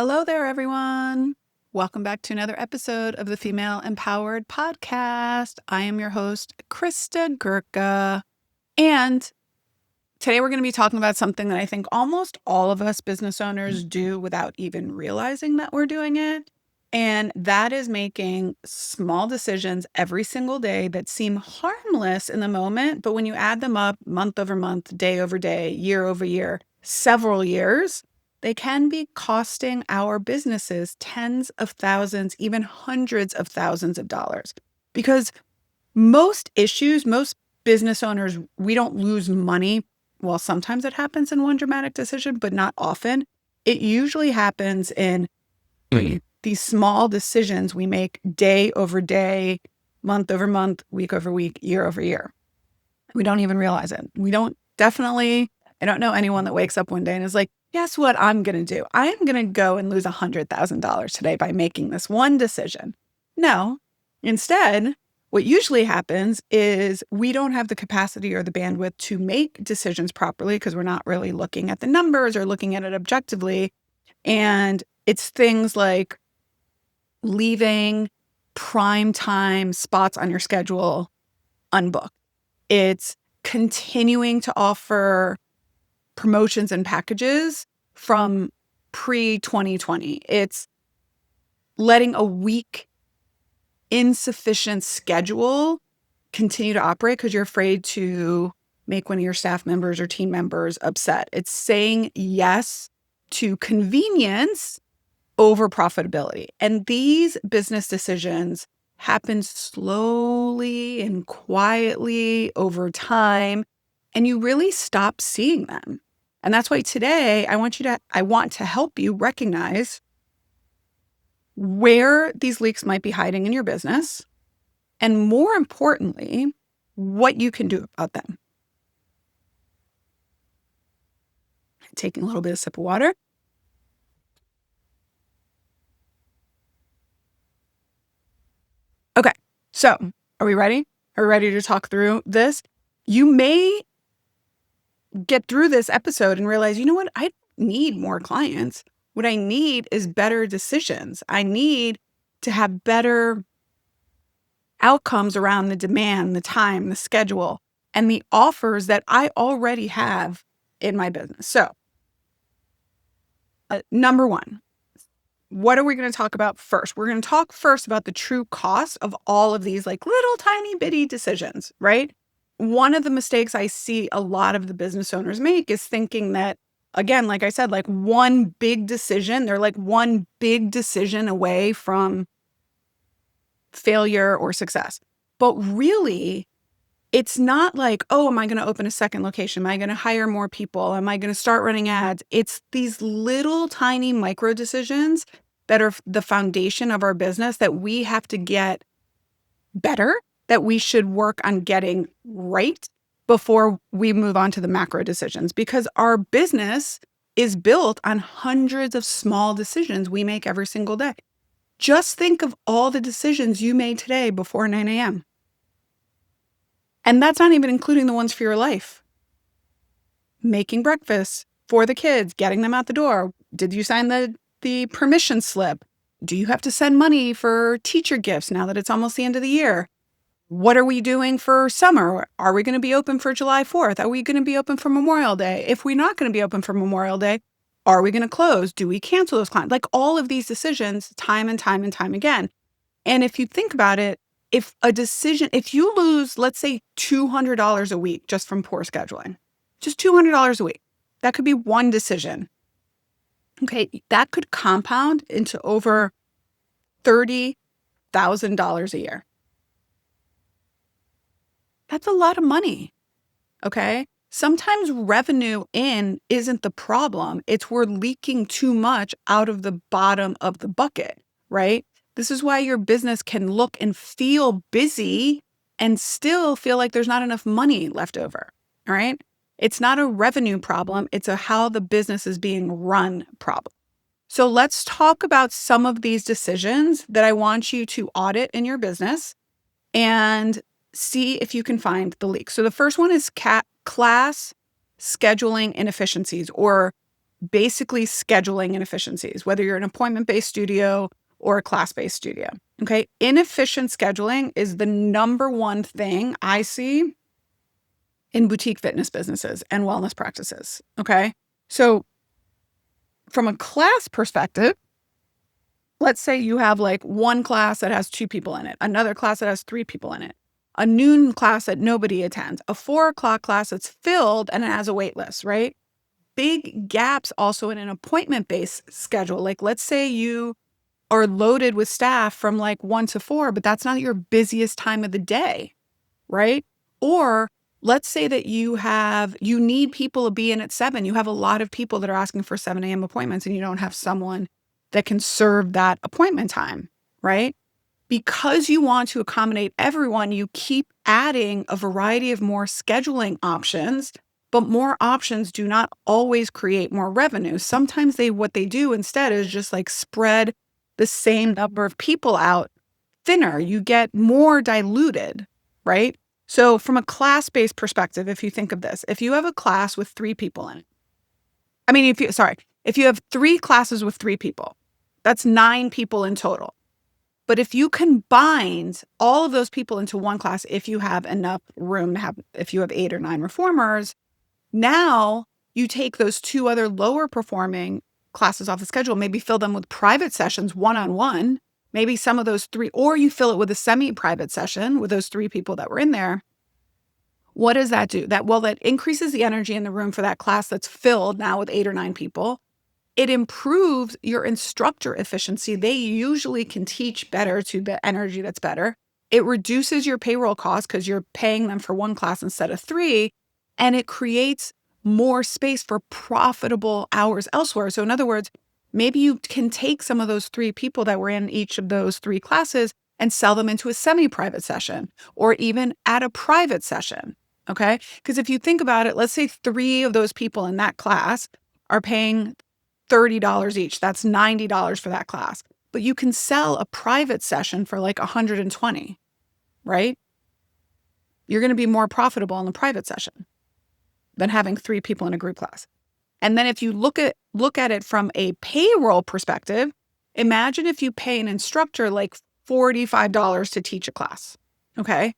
Hello there, everyone. Welcome back to another episode of the Female Empowered Podcast. I am your host, Christa Gurka. And today we're going to be talking about something that I think almost all of us business owners do without even realizing that we're doing it. And that is making small decisions every single day that seem harmless in the moment. But when you add them up month over month, day over day, year over year, several years, they can be costing our businesses tens of thousands, even hundreds of thousands of dollars. Because most business owners, we don't lose money. Well, sometimes it happens in one dramatic decision, but not often. It usually happens in these small decisions we make day over day, month over month, week over week, year over year. We don't even realize it. I don't know anyone that wakes up one day and is like, guess what I'm going to do? I'm going to go and lose $100,000 today by making this one decision. No, instead, what usually happens is we don't have the capacity or the bandwidth to make decisions properly because we're not really looking at the numbers or looking at it objectively. And it's things like leaving prime time spots on your schedule unbooked. It's continuing to offer promotions and packages from pre-2020. It's letting a weak, insufficient schedule continue to operate because you're afraid to make one of your staff members or team members upset. It's saying yes to convenience over profitability. And these business decisions happen slowly and quietly over time, and you really stop seeing them. And that's why today I want to help you recognize where these leaks might be hiding in your business, and more importantly, what you can do about them. Taking a little bit of sip of water. Okay, so are we ready? Are we ready to talk through this? You may get through this episode and realize, you know what? I don't need more clients. What I need is better decisions. I need to have better outcomes around the demand, the time, the schedule, and the offers that I already have in my business. So, number one, what are we going to talk about first? We're going to talk first about the true cost of all of these like little tiny bitty decisions, right? One of the mistakes I see a lot of the business owners make is thinking that, again, like I said, like one big decision, they're like one big decision away from failure or success. But really, it's not like, oh, am I going to open a second location? Am I going to hire more people? Am I going to start running ads? It's these little tiny micro decisions that are the foundation of our business that we have to get better, that we should work on getting right before we move on to the macro decisions, because our business is built on hundreds of small decisions we make every single day. Just think of all the decisions you made today before 9 a.m. And that's not even including the ones for your life. Making breakfast for the kids, getting them out the door. Did you sign the permission slip? Do you have to send money for teacher gifts now that it's almost the end of the year? What are we doing for summer? Are we going to be open for July 4th? Are we going to be open for Memorial Day? If we're not going to be open for Memorial Day, are we going to close? Do we cancel those clients? Like all of these decisions time and time and time again. And if you think about it, if you lose, let's say $200 a week just from poor scheduling, just $200 a week, that could be one decision. Okay, that could compound into over $30,000 a year. That's a lot of money, okay? Sometimes revenue in isn't the problem. It's we're leaking too much out of the bottom of the bucket, right? This is why your business can look and feel busy and still feel like there's not enough money left over, all right? It's not a revenue problem. It's a how the business is being run problem. So let's talk about some of these decisions that I want you to audit in your business and see if you can find the leak. So the first one is class scheduling inefficiencies or basically scheduling inefficiencies, whether you're an appointment-based studio or a class-based studio. Okay. Inefficient scheduling is the number one thing I see in boutique fitness businesses and wellness practices. Okay. So from a class perspective, let's say you have like one class that has 2 people in it, another class that has 3 people in it, a noon class that nobody attends, a 4 o'clock class that's filled and it has a wait list, right? Big gaps also in an appointment-based schedule. Like let's say you are loaded with staff from like 1 to 4, but that's not your busiest time of the day, right? Or let's say that you need people to be in at 7. You have a lot of people that are asking for 7 a.m. appointments and you don't have someone that can serve that appointment time, right? Because you want to accommodate everyone, you keep adding a variety of more scheduling options, but more options do not always create more revenue. Sometimes what they do instead is just like spread the same number of people out thinner. You get more diluted, right? So from a class-based perspective, if you think of this, if you have a class with 3 people in it, if you have 3 classes with 3 people, that's 9 people in total. But if you combined all of those people into one class, if you have enough room if you have 8 or 9 reformers, now you take those 2 other lower performing classes off the schedule, maybe fill them with private sessions one-on-one, maybe some of those 3, or you fill it with a semi-private session with those 3 people that were in there. What does that do? That increases the energy in the room for that class that's filled now with 8 or 9 people. It improves your instructor efficiency. They usually can teach better to the energy that's better. It reduces your payroll costs because you're paying them for 1 class instead of 3, and it creates more space for profitable hours elsewhere. So in other words, maybe you can take some of those 3 people that were in each of those 3 classes and sell them into a semi-private session or even at a private session. Okay. Because if you think about it, let's say 3 of those people in that class are paying $30 each. That's $90 for that class. But you can sell a private session for like $120, right? You're going to be more profitable in the private session than having 3 people in a group class. And then if you look at it from a payroll perspective, imagine if you pay an instructor like $45 to teach a class, okay?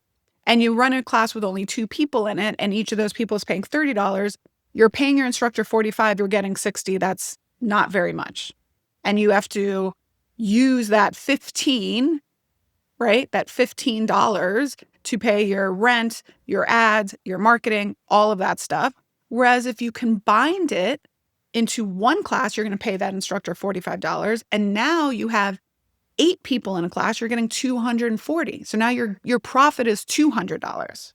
And you run a class with only 2 people in it, and each of those people is paying $30. You're paying your instructor $45, you're getting $60. That's not very much. And you have to use that 15, right? That $15 to pay your rent, your ads, your marketing, all of that stuff. Whereas if you combined it into one class, you're going to pay that instructor $45. And now you have 8 people in a class, you're getting $240. So now your profit is $200.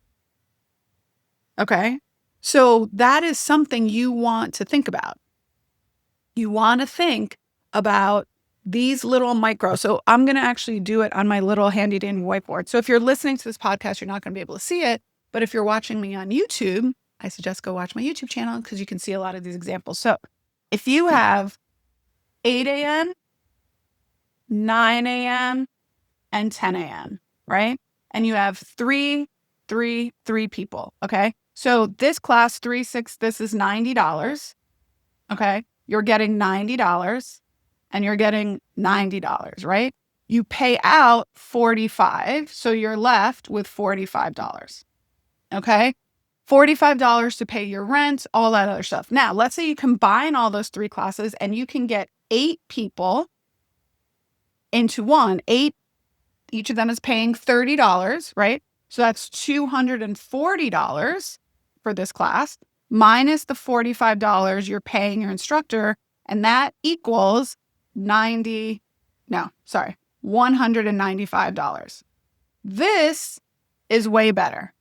Okay. So that is something you want to think about. You want to think about these little micro. So I'm going to actually do it on my little handy dandy whiteboard. So if you're listening to this podcast, you're not going to be able to see it. But if you're watching me on YouTube, I suggest go watch my YouTube channel because you can see a lot of these examples. So if you have 8 a.m., 9 a.m., and 10 a.m., right? And you have 3 people, okay? So this class, 3, 6, this is $90, okay? You're getting $90 and you're getting $90, right? You pay out $45, so you're left with $45, okay? $45 to pay your rent, all that other stuff. Now, let's say you combine all those 3 classes and you can get 8 people into one. 8, each of them is paying $30, right? So that's $240 for this class, minus the $45 you're paying your instructor, and that equals $195. This is way better,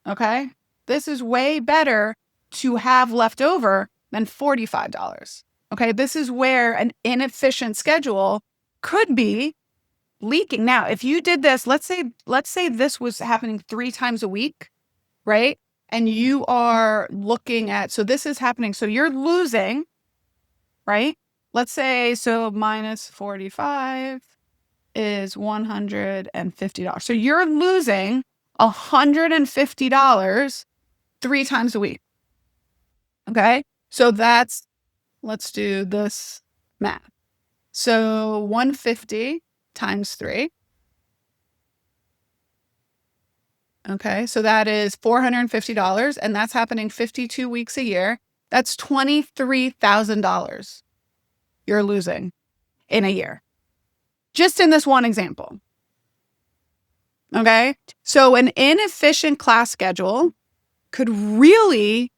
okay? This is way better to have left over than $45, okay? This is where an inefficient schedule could be leaking. Now, if you did this, let's say this was happening 3 times a week, right? And you are looking at, so this is happening. So you're losing, right? Let's say, so minus 45 is $150. So you're losing $150 3 times a week. Okay. So that's let's do this math. So 150 times 3. Okay, so that is $450, and that's happening 52 weeks a year. That's $23,000 you're losing in a year, just in this one example. Okay, so an inefficient class schedule could really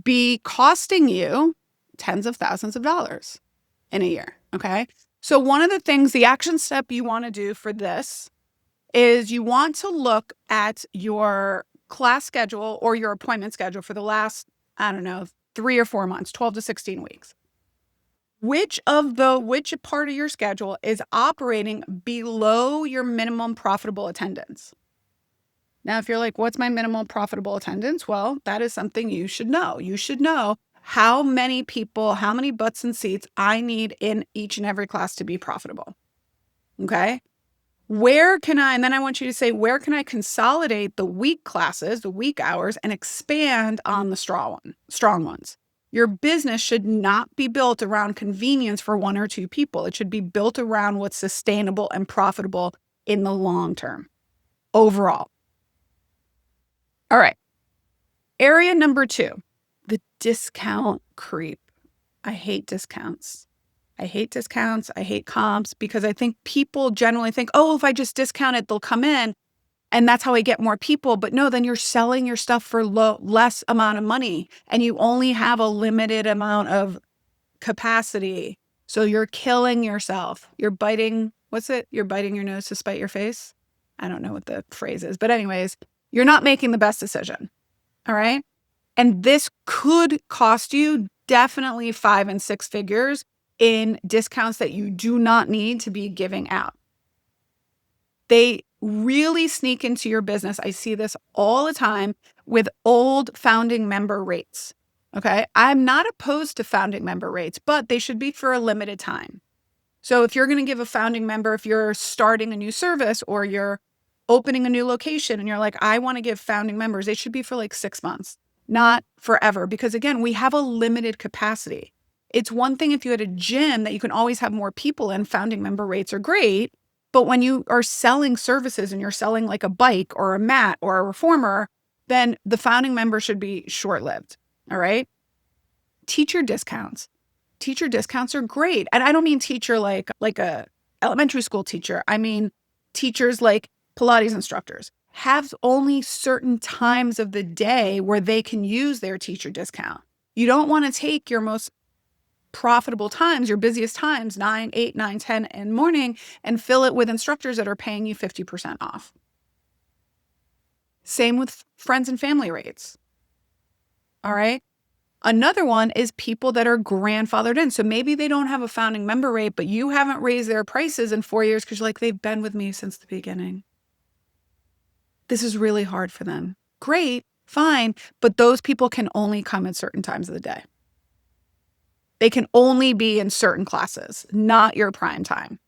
be costing you tens of thousands of dollars in a year. Okay, so one of the things, the action step you want to do for this is you want to look at your class schedule or your appointment schedule for the last, 3 or 4 months, 12 to 16 weeks. Which part of your schedule is operating below your minimum profitable attendance? Now, if you're like, what's my minimum profitable attendance? Well, that is something you should know. You should know how many people, how many butts and seats I need in each and every class to be profitable. Okay. And then I want you to say, where can I consolidate the weak classes, the weak hours, and expand on the strong ones? Your business should not be built around convenience for 1 or 2 people. It should be built around what's sustainable and profitable in the long term, overall. All right. Area number 2, the discount creep. I hate discounts. I hate comps, because I think people generally think, oh, if I just discount it, they'll come in and that's how I get more people. But no, then you're selling your stuff for less amount of money and you only have a limited amount of capacity. So you're killing yourself. You're biting your nose to spite your face. I don't know what the phrase is, but anyways, you're not making the best decision. All right. And this could cost you definitely 5 and 6 figures in discounts that you do not need to be giving out. They really sneak into your business. I see this all the time with old founding member rates. Okay. I'm not opposed to founding member rates, but they should be for a limited time. So if you're going to give a founding member, if you're starting a new service or you're opening a new location and you're like, I want to give founding members, they should be for like 6 months, not forever. Because again, we have a limited capacity. It's one thing if you had a gym that you can always have more people in, founding member rates are great. But when you are selling services and you're selling like a bike or a mat or a reformer, then the founding member should be short-lived. All right. Teacher discounts. Teacher discounts are great. And I don't mean teacher like a elementary school teacher. I mean teachers like Pilates instructors have only certain times of the day where they can use their teacher discount. You don't want to take your most profitable times, your busiest times, 9, 8, 9, 10 in the morning, and fill it with instructors that are paying you 50% off. Same with friends and family rates. All right. Another one is people that are grandfathered in. So maybe they don't have a founding member rate, but you haven't raised their prices in 4 years because you're like, they've been with me since the beginning. This is really hard for them. Great, fine. But those people can only come at certain times of the day. They can only be in certain classes, not your prime time.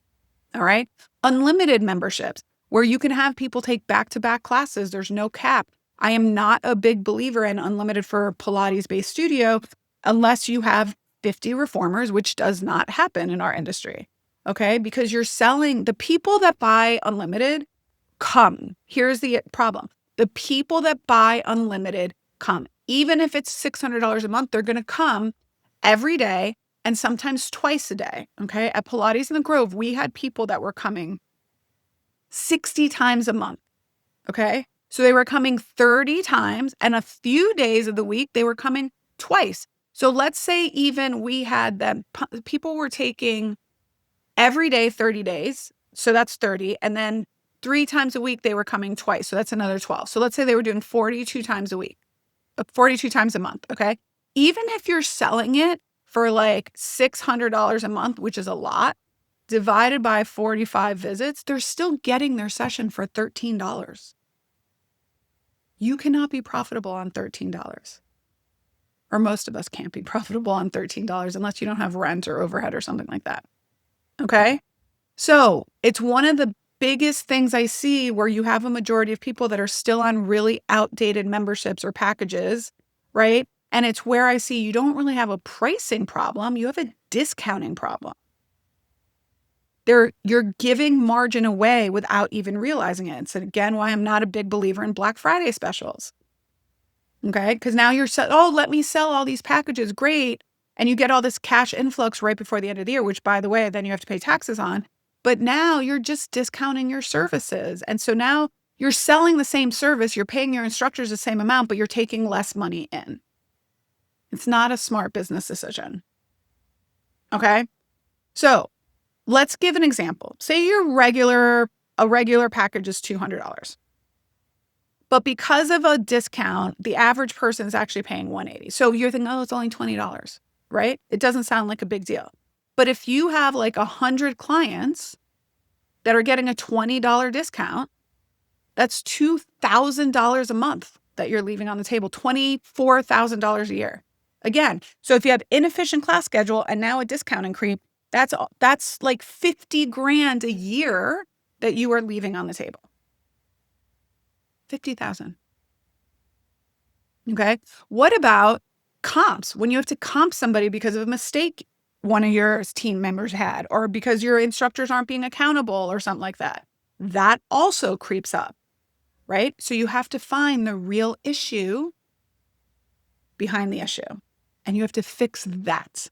All right. Unlimited memberships where you can have people take back-to-back classes. There's no cap. I am not a big believer in unlimited for a Pilates-based studio unless you have 50 reformers, which does not happen in our industry. Okay. Because you're selling, the people that buy unlimited come. Here's the problem. The people that buy unlimited come. Even if it's $600 a month, they're going to come every day and sometimes twice a day. Okay. At Pilates in the Grove, we had people that were coming 60 times a month. Okay. So they were coming 30 times and a few days of the week, they were coming twice. So let's say even we had them, people were taking every day, 30 days. So that's 30. And then 3 times a week, they were coming twice. So that's another 12. So let's say they were doing 42 times a week, 42 times a month. Okay. Even if you're selling it for like $600 a month, which is a lot, divided by 45 visits, they're still getting their session for $13. You cannot be profitable on $13. Or most of us can't be profitable on $13 unless you don't have rent or overhead or something like that. Okay. So it's one of the biggest things I see where you have a majority of people that are still on really outdated memberships or packages, right? And it's where I see you don't really have a pricing problem. You have a discounting problem. You're giving margin away without even realizing it. So again, why I'm not a big believer in Black Friday specials. Okay. Because now let me sell all these packages. Great. And you get all this cash influx right before the end of the year, which by the way, then you have to pay taxes on. But now you're just discounting your services. And so now you're selling the same service. You're paying your instructors the same amount, but you're taking less money in. It's not a smart business decision. Okay. So let's give an example. Say a regular package is $200. But because of a discount, the average person is actually paying $180. So you're thinking, oh, it's only $20, right? It doesn't sound like a big deal. But if you have like 100 clients that are getting a $20 discount, that's $2,000 a month that you're leaving on the table, $24,000 a year. Again, so if you have inefficient class schedule and now a discounting creep, that's like 50 grand a year that you are leaving on the table. 50,000. Okay. What about comps? When you have to comp somebody because of a mistake one of your team members had, or because your instructors aren't being accountable or something like that, that also creeps up, right? So you have to find the real issue behind the issue, and you have to fix that,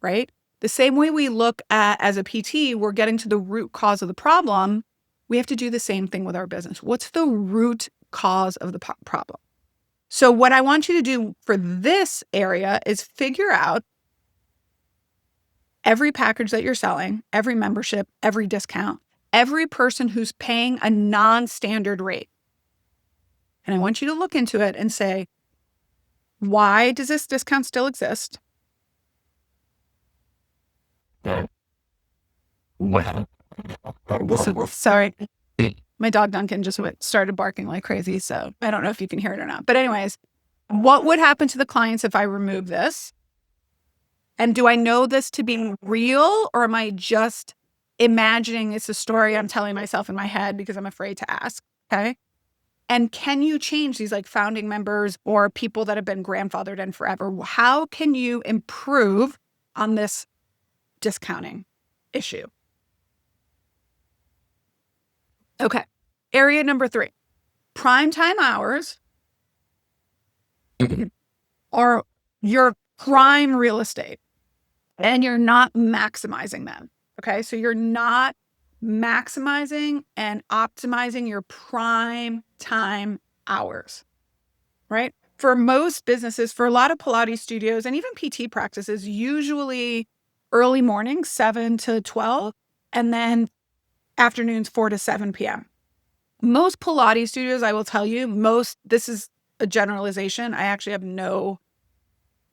right? The same way we look at as a PT, we're getting to the root cause of the problem. We have to do the same thing with our business. What's the root cause of the problem? So what I want you to do for this area is figure out every package that you're selling, every membership, every discount, every person who's paying a non-standard rate. And I want you to look into it and say, why does this discount still exist? Sorry. My dog Duncan just started barking like crazy, so I don't know if you can hear it or not. But anyways, what would happen to the clients if I remove this? And do I know this to be real, or am I just imagining it's a story I'm telling myself in my head because I'm afraid to ask? Okay. And can you change these like founding members or people that have been grandfathered in forever? How can you improve on this discounting issue? Okay. Area number 3, primetime hours are your prime real estate, and you're not maximizing them. Okay. So you're not maximizing and optimizing your prime time hours, right? For most businesses, for a lot of Pilates studios and even PT practices, usually early morning, 7 to 12, and then afternoons, 4 to 7 p.m. Most Pilates studios, I will tell you, this is a generalization. I actually have no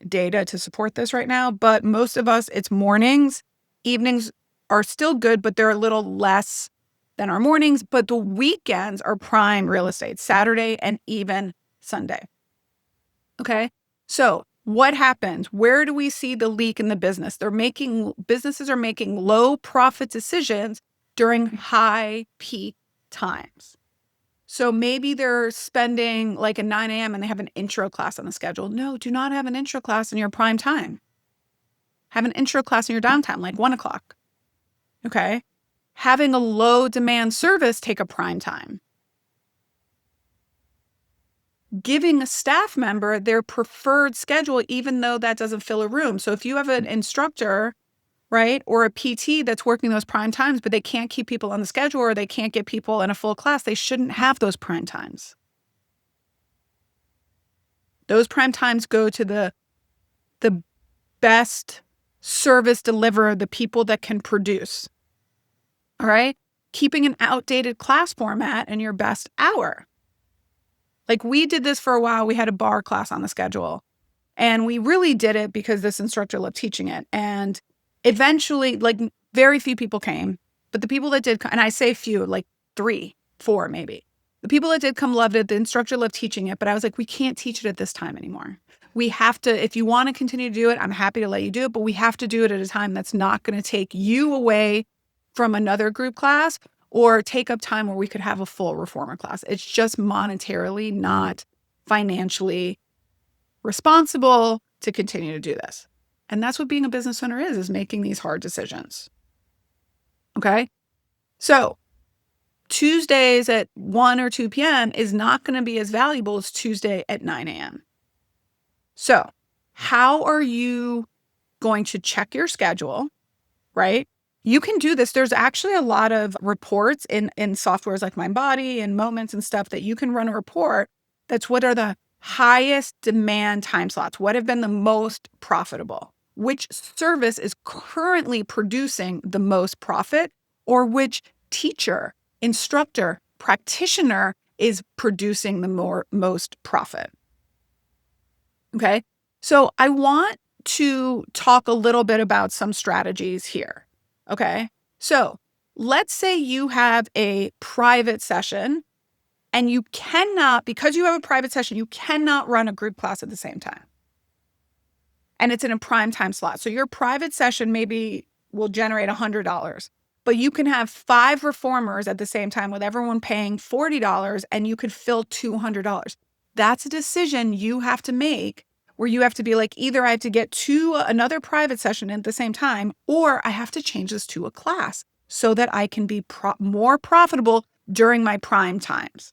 data to support this right now, but most of us, it's mornings. Evenings are still good, but they're a little less than our mornings. But the weekends are prime real estate, Saturday and even Sunday. Okay. So what happens? Where do we see the leak in the business? Businesses are making low profit decisions during high peak times. So maybe they're spending like at 9 a.m. and they have an intro class on the schedule. No, do not have an intro class in your prime time. Have an intro class in your downtime, like 1 o'clock. Okay. Having a low demand service, take a prime time. Giving a staff member their preferred schedule, even though that doesn't fill a room. So if you have an instructor, right, or a PT that's working those prime times, but they can't keep people on the schedule or they can't get people in a full class, they shouldn't have those prime times. Those prime times go to the best service deliverer, the people that can produce. All right? Keeping an outdated class format in your best hour. Like we did this for a while. We had a bar class on the schedule, and we really did it because this instructor loved teaching it. And eventually, like very few people came, but the people that did, and I say few, like 3, 4 maybe. The people that did come loved it. The instructor loved teaching it, but I was like, we can't teach it at this time anymore. We have to, if you want to continue to do it, I'm happy to let you do it, but we have to do it at a time that's not going to take you away from another group class or take up time where we could have a full reformer class. It's just monetarily, not financially responsible to continue to do this. And that's what being a business owner is making these hard decisions. Okay. So Tuesdays at 1 or 2 p.m. is not going to be as valuable as Tuesday at 9 a.m. So how are you going to check your schedule, right? You can do this. There's actually a lot of reports in softwares like MindBody and Moments and stuff that you can run a report that's what are the highest demand time slots, what have been the most profitable, which service is currently producing the most profit, or which teacher, instructor, practitioner is producing the most profit. Okay. So I want to talk a little bit about some strategies here. Okay. So let's say you have a private session and you cannot, because you have a private session, you cannot run a group class at the same time. And it's in a prime time slot. So your private session maybe will generate $100, but you can have 5 reformers at the same time with everyone paying $40 and you could fill $200. That's a decision you have to make where you have to be like, either I have to get to another private session at the same time, or I have to change this to a class so that I can be more profitable during my prime times.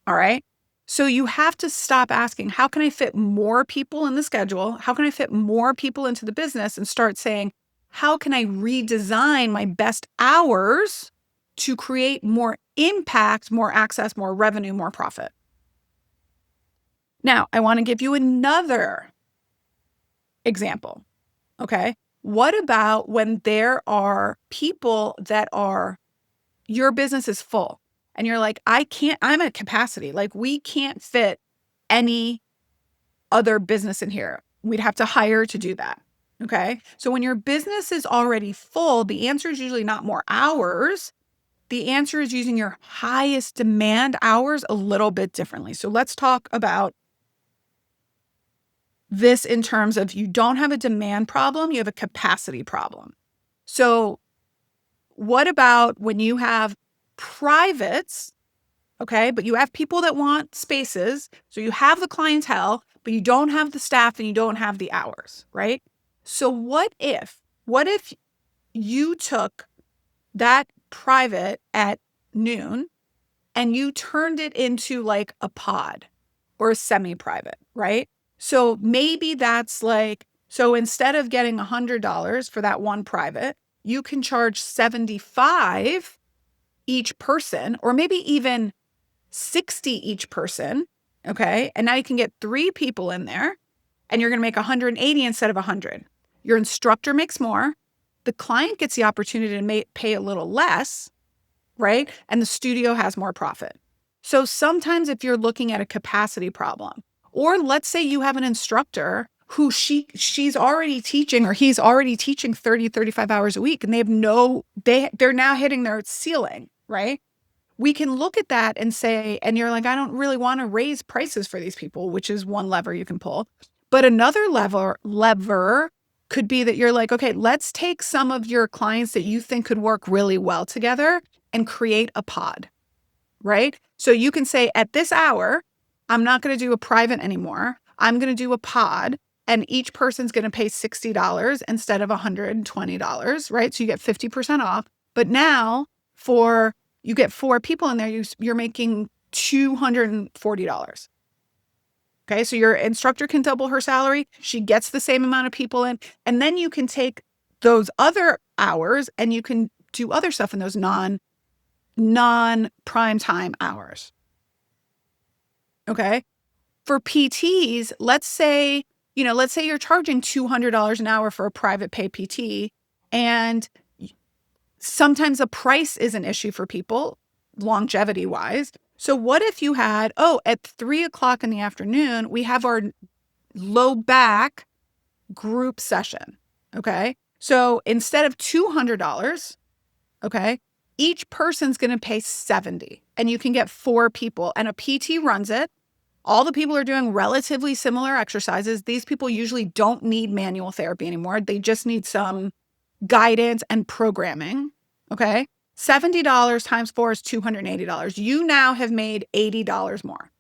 All right. So you have to stop asking, how can I fit more people in the schedule? How can I fit more people into the business? And start saying, how can I redesign my best hours to create more impact, more access, more revenue, more profit? Now, I want to give you another example. Okay. What about when there are people that your business is full and you're like, I'm at capacity. Like we can't fit any other business in here. We'd have to hire to do that. Okay. So when your business is already full, the answer is usually not more hours. The answer is using your highest demand hours a little bit differently. So let's talk about this in terms of you don't have a demand problem, you have a capacity problem. So what about when you have privates, okay, but you have people that want spaces, so you have the clientele, but you don't have the staff and you don't have the hours, right? So what if you took that private at noon and you turned it into like a pod or a semi-private, right? So maybe that's like, so instead of getting $100 for that one private, you can charge $75 each person, or maybe even $60 each person. Okay. And now you can get 3 people in there and you're going to make $180 instead of $100. Your instructor makes more. The client gets the opportunity to pay a little less, right? And the studio has more profit. So sometimes if you're looking at a capacity problem, or let's say you have an instructor who she's already teaching or he's already teaching 30, 35 hours a week and they're now hitting their ceiling, right? We can look at that and say, and you're like, I don't really want to raise prices for these people, which is one lever you can pull. But another lever could be that you're like, okay, let's take some of your clients that you think could work really well together and create a pod, right? So you can say at this hour, I'm not going to do a private anymore. I'm going to do a pod and each person's going to pay $60 instead of $120, right? So you get 50% off. But now you get 4 people in there, you're making $240. Okay, so your instructor can double her salary. She gets the same amount of people in. And then you can take those other hours and you can do other stuff in those non-prime time hours. Okay. For PTs, let's say you're charging $200 an hour for a private pay PT, and sometimes the price is an issue for people, longevity wise. So what if you had, at 3:00 in the afternoon, we have our low back group session. Okay. So instead of $200, okay, each person's going to pay $70 and you can get 4 people and a PT runs it. All the people are doing relatively similar exercises. These people usually don't need manual therapy anymore. They just need some guidance and programming. Okay. $70 times 4 is $280. You now have made $80 more.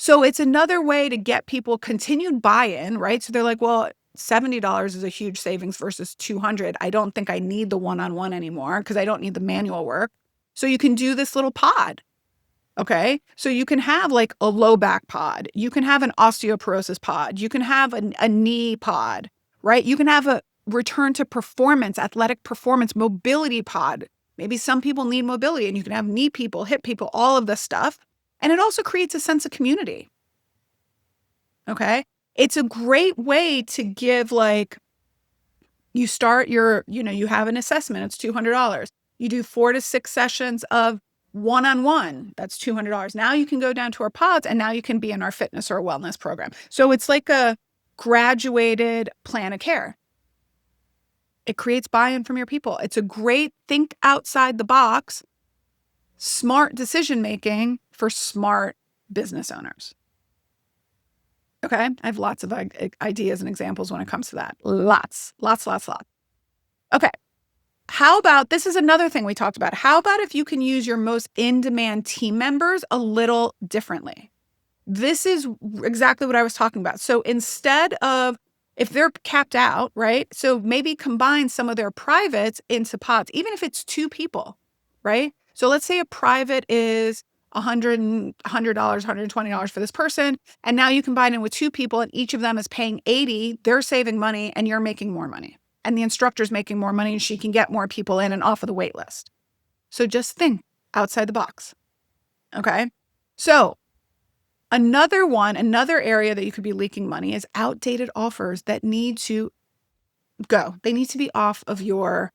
So it's another way to get people continued buy-in, right? So they're like, well, $70 is a huge savings versus 200. I don't think I need the one-on-one anymore because I don't need the manual work. So you can do this little pod. Okay. So you can have like a low back pod. You can have an osteoporosis pod. You can have a knee pod, right? You can have a return to performance, athletic performance, mobility pod. Maybe some people need mobility and you can have knee people, hip people, all of this stuff. And it also creates a sense of community. Okay. It's a great way to give, like, you start you have an assessment, it's $200. You do 4 to 6 sessions of one-on-one, that's $200. Now you can go down to our pods and now you can be in our fitness or wellness program. So it's like a graduated plan of care. It creates buy-in from your people. It's a great think outside the box, smart decision making for smart business owners. Okay. I have lots of ideas and examples when it comes to that. Lots. Okay. How about, this is another thing we talked about. How about if you can use your most in-demand team members a little differently? This is exactly what I was talking about. So instead of, if they're capped out, right? So maybe combine some of their privates into pods, even if it's 2 people, right? So let's say a private is $100, $120 for this person. And now you combine it with 2 people and each of them is paying $80. They're saving money and you're making more money. And the instructor's making more money and she can get more people in and off of the wait list. So just think outside the box. Okay. So another area that you could be leaking money is outdated offers that need to go. They need to be off of your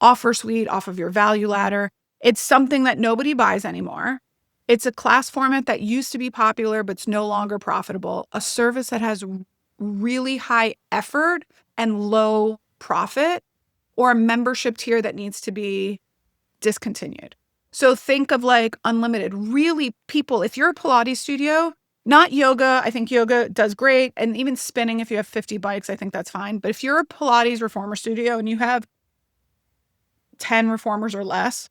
offer suite, off of your value ladder. It's something that nobody buys anymore. It's a class format that used to be popular, but it's no longer profitable. A service that has really high effort and low profit, or a membership tier that needs to be discontinued. So think of like unlimited. Really, people, if you're a Pilates studio, not yoga, I think yoga does great. And even spinning, if you have 50 bikes, I think that's fine. But if you're a Pilates reformer studio and you have 10 reformers or less,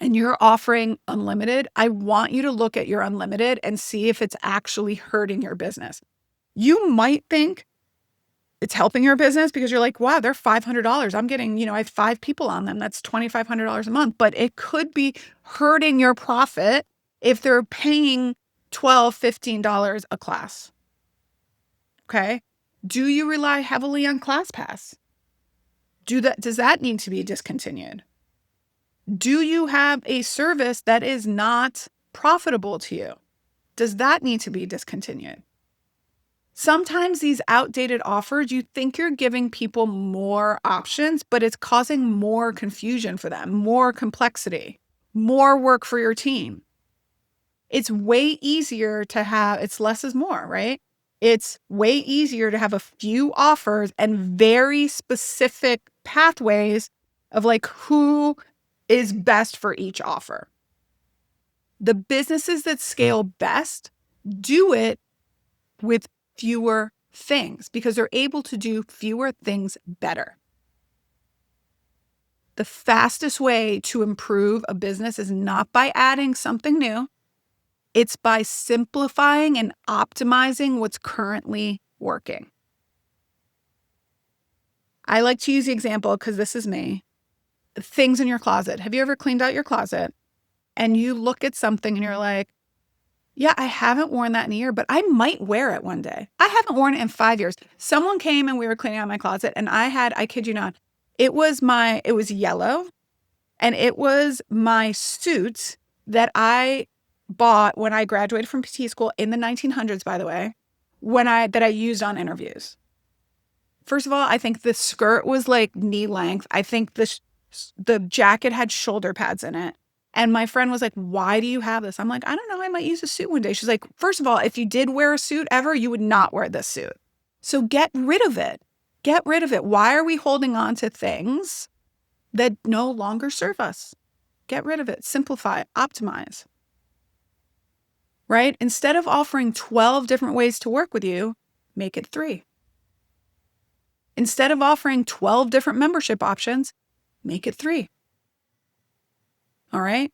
and you're offering unlimited, I want you to look at your unlimited and see if it's actually hurting your business. You might think it's helping your business because you're like, wow, they're $500. I'm getting, I have 5 people on them. That's $2,500 a month. But it could be hurting your profit if they're paying $12, $15 a class. Okay. Do you rely heavily on ClassPass? Does that need to be discontinued? Do you have a service that is not profitable to you? Does that need to be discontinued? Sometimes these outdated offers, you think you're giving people more options, but it's causing more confusion for them, more complexity, more work for your team. It's way easier to have, it's less is more, right? It's way easier to have a few offers and very specific pathways of like who is best for each offer. The businesses that scale best do it with fewer things because they're able to do fewer things better. The fastest way to improve a business is not by adding something new. It's by simplifying and optimizing what's currently working. I like to use the example because this is me. Things in your closet. Have you ever cleaned out your closet and you look at something and you're like, yeah, I haven't worn that in a year, but I might wear it one day. I haven't worn it in 5 years. Someone came and we were cleaning out my closet and I kid you not, it was yellow and it was my suit that I bought when I graduated from PT school in the 1900s, by the way, that I used on interviews. First of all, I think the skirt was like knee length. I think the jacket had shoulder pads in it. And my friend was like, why do you have this? I'm like, I don't know. I might use a suit one day. She's like, first of all, if you did wear a suit ever, you would not wear this suit. So get rid of it. Get rid of it. Why are we holding on to things that no longer serve us? Get rid of it. Simplify, optimize. Right? Instead of offering 12 different ways to work with you, make it 3. Instead of offering 12 different membership options, make it 3. All right?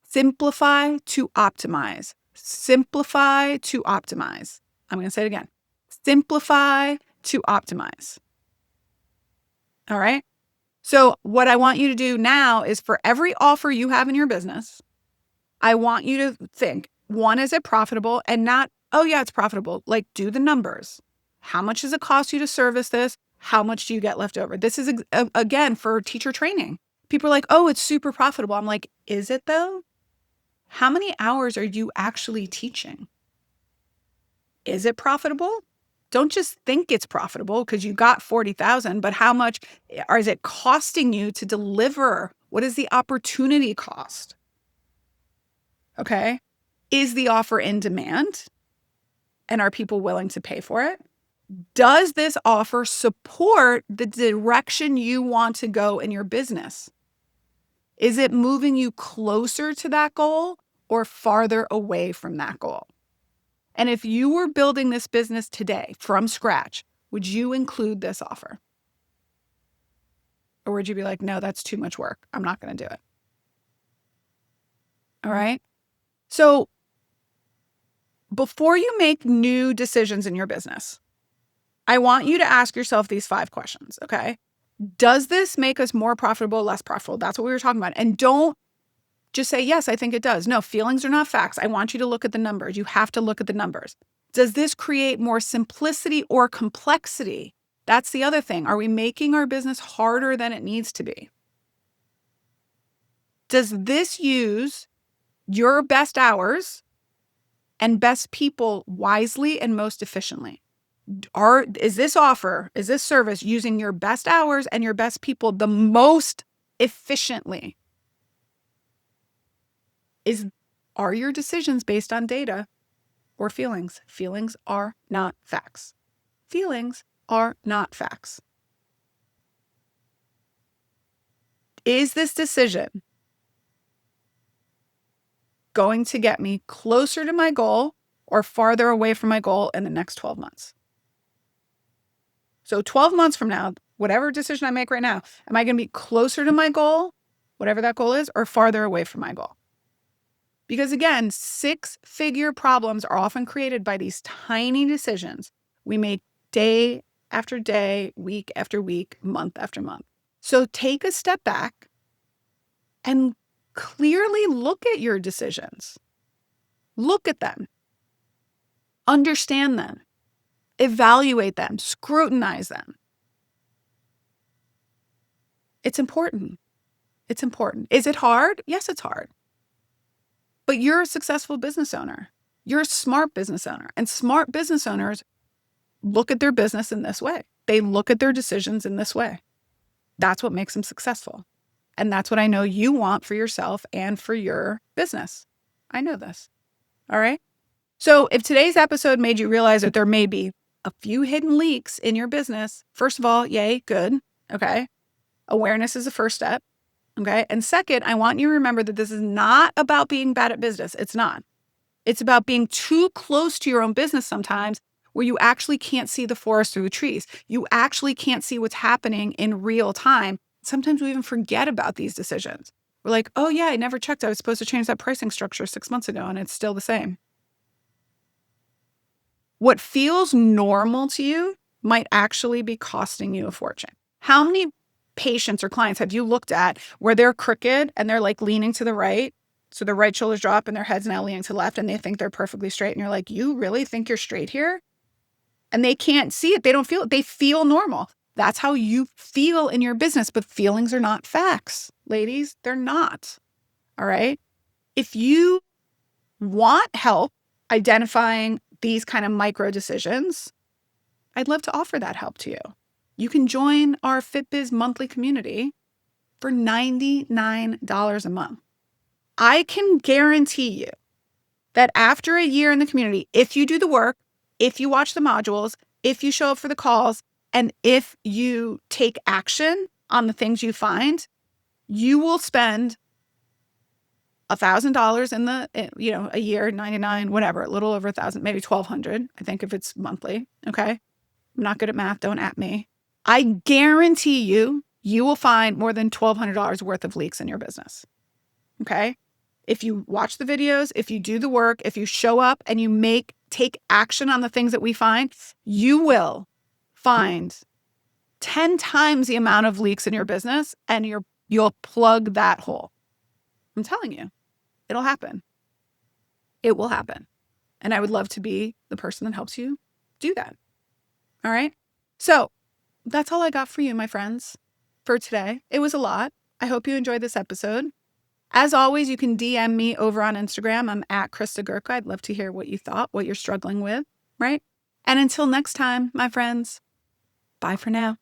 Simplify to optimize. Simplify to optimize. I'm going to say it again. Simplify to optimize. All right. So what I want you to do now is for every offer you have in your business, I want you to think, one, is it profitable? And not, oh yeah, it's profitable. Like, do the numbers. How much does it cost you to service this? How much do you get left over? This is, again, for teacher training. People are like, oh, it's super profitable. I'm like, is it though? How many hours are you actually teaching? Is it profitable? Don't just think it's profitable because you got 40,000, but how much is it costing you to deliver? What is the opportunity cost? Okay. Is the offer in demand? And are people willing to pay for it? Does this offer support the direction you want to go in your business? Is it moving you closer to that goal or farther away from that goal? And if you were building this business today from scratch, would you include this offer? Or would you be like, no, that's too much work. I'm not going to do it. All right. So before you make new decisions in your business, I want you to ask yourself these 5 questions. Okay. Does this make us more profitable, less profitable? That's what we were talking about. And don't just say, yes, I think it does. No, feelings are not facts. I want you to look at the numbers. You have to look at the numbers. Does this create more simplicity or complexity? That's the other thing. Are we making our business harder than it needs to be? Does this use your best hours and best people wisely and most efficiently? Is this service using your best hours and your best people the most efficiently? Are your decisions based on data or feelings? Feelings are not facts. Feelings are not facts. Is this decision going to get me closer to my goal or farther away from my goal in the next 12 months? So 12 months from now, whatever decision I make right now, am I going to be closer to my goal, whatever that goal is, or farther away from my goal? Because again, 6-figure problems are often created by these tiny decisions we make day after day, week after week, month after month. So take a step back and clearly look at your decisions. Look at them. Understand them. Evaluate them. Scrutinize them. It's important. It's important. Is it hard? Yes, it's hard. But you're a successful business owner. You're a smart business owner. And smart business owners look at their business in this way. They look at their decisions in this way. That's what makes them successful. And that's what I know you want for yourself and for your business. I know this. All right. So if today's episode made you realize that there may be a few hidden leaks in your business, first of all, yay, good. Okay. Awareness is the first step. Okay. And second, I want you to remember that this is not about being bad at business. It's not. It's about being too close to your own business sometimes where you actually can't see the forest through the trees. You actually can't see what's happening in real time. Sometimes we even forget about these decisions. We're like, oh yeah, I never checked. I was supposed to change that pricing structure 6 months ago and it's still the same. What feels normal to you might actually be costing you a fortune. How many patients or clients have you looked at where they're crooked and they're like leaning to the right? So their right shoulders drop and their head's now leaning to the left and they think they're perfectly straight. And you're like, you really think you're straight here? And they can't see it. They don't feel it. They feel normal. That's how you feel in your business. But feelings are not facts, ladies. They're not. All right. If you want help identifying these kind of micro decisions, I'd love to offer that help to you. You can join our FitBiz monthly community for $99 a month. I can guarantee you that after a year in the community, if you do the work, if you watch the modules, if you show up for the calls, and if you take action on the things you find, you will spend $1,000 in a year, 99, whatever, a little over 1,000, maybe 1,200. I think if it's monthly. Okay. I'm not good at math. Don't at me. I guarantee you will find more than $1,200 worth of leaks in your business. Okay. If you watch the videos, if you do the work, if you show up and you take action on the things that we find, you will find 10 times the amount of leaks in your business, and you'll plug that hole. I'm telling you, it'll happen. It will happen. And I would love to be the person that helps you do that. All right. So that's all I got for you, my friends, for today. It was a lot. I hope you enjoyed this episode. As always, you can DM me over on Instagram. I'm at Christa Gurka. I'd love to hear what you thought, what you're struggling with, right? And until next time, my friends, bye for now.